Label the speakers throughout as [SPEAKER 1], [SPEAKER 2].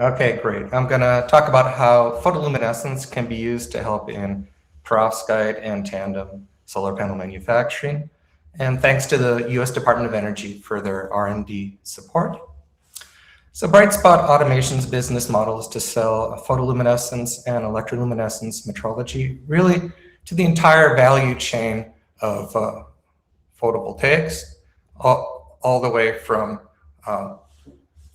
[SPEAKER 1] Okay, great. I'm going to talk about how photoluminescence can be used to help in perovskite and tandem solar panel manufacturing. And thanks to the US Department of Energy for their R&D support. So BrightSpot Automation's business model is to sell photoluminescence and electroluminescence metrology really to the entire value chain of photovoltaics, all the way from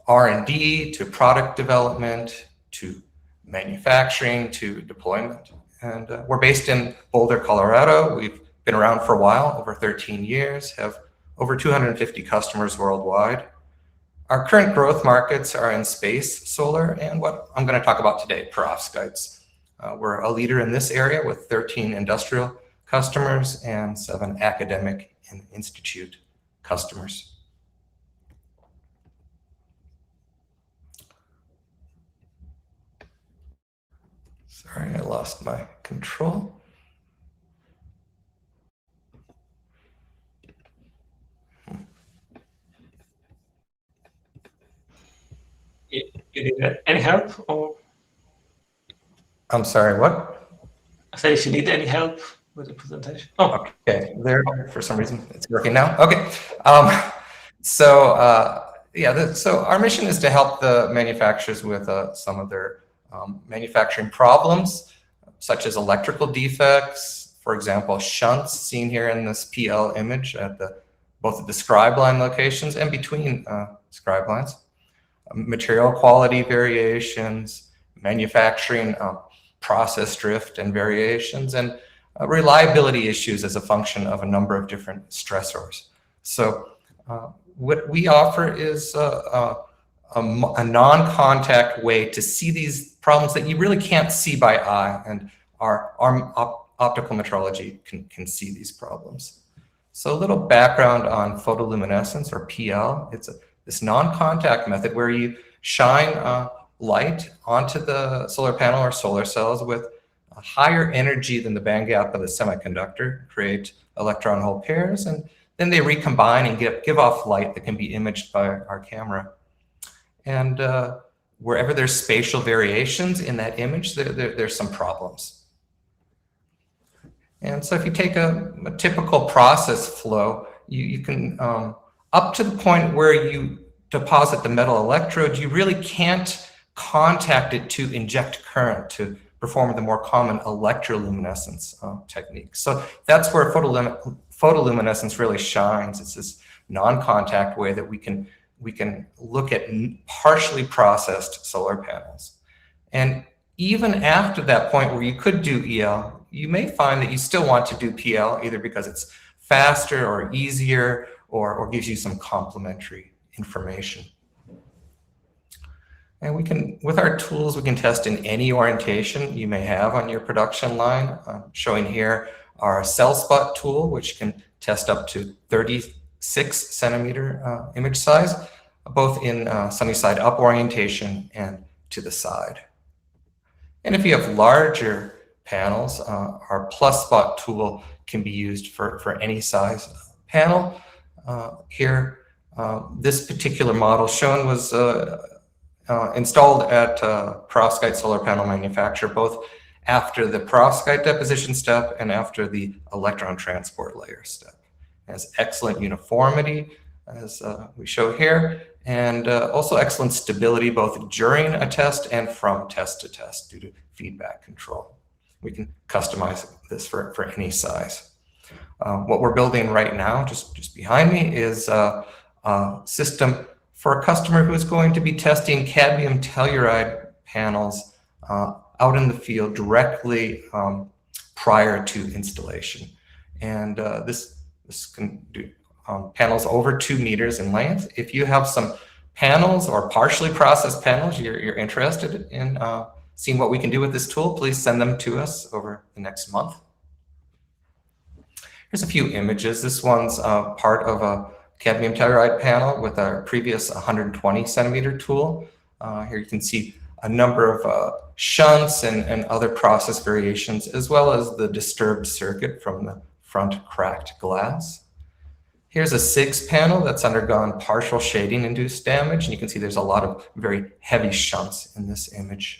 [SPEAKER 1] R&D to product development to manufacturing to deployment. And we're based in Boulder, Colorado. We've been around for a while, over 13 years, have over 250 customers worldwide. Our current growth markets are in space, solar, and what I'm going to talk about today, perovskites. We're a leader in this area with 13 industrial customers and 7 academic and institute customers. Sorry, I lost my control.
[SPEAKER 2] You need any help? Or
[SPEAKER 1] I'm sorry, what?
[SPEAKER 2] I say if you need any help with the presentation. Oh,
[SPEAKER 1] okay. There, for some reason, it's working now. Okay. So our mission is to help the manufacturers with some of their manufacturing problems, such as electrical defects, for example, shunts seen here in this PL image at both of the scribe line locations and between scribe lines, material quality variations, manufacturing process drift and variations, and reliability issues as a function of a number of different stressors. So what we offer is a non-contact way to see these problems that you really can't see by eye, and our optical metrology can see these problems. So a little background on photoluminescence, or PL. It's this non-contact method where you shine light onto the solar panel or solar cells with a higher energy than the band gap of the semiconductor, create electron hole pairs, and then they recombine and give off light that can be imaged by our camera. And wherever there's spatial variations in that image, there's some problems. And so if you take a typical process flow, you can, up to the point where you deposit the metal electrode, you really can't contact it to inject current to perform the more common electroluminescence techniques. So that's where photoluminescence really shines. It's this non-contact way that we can look at partially processed solar panels. And even after that point where you could do EL, you may find that you still want to do PL, either because it's faster or easier or gives you some complementary information. And we can, with our tools, we can test in any orientation you may have on your production line. Showing here our cell spot tool, which can test up to 36 centimeter image size, both in sunny side up orientation and to the side. And if you have larger panels, our plus spot tool can be used for any size panel. Here, this particular model shown was installed at perovskite solar panel manufacturer, both after the perovskite deposition step and after the electron transport layer step. It has excellent uniformity, as we show here, and also excellent stability both during a test and from test to test due to feedback control. We can customize this for any size. What we're building right now, just behind me, is a system for a customer who's going to be testing cadmium telluride panels out in the field directly prior to installation. And this can do panels over 2 meters in length. If you have some panels or partially processed panels you're interested in seeing what we can do with this tool, please send them to us over the next month. Here's a few images. This one's part of a cadmium telluride panel with our previous 120 centimeter tool. Here you can see a number of shunts and other process variations, as well as the disturbed circuit from the front cracked glass. Here's a 6 panel that's undergone partial shading induced damage, and you can see there's a lot of very heavy shunts in this image.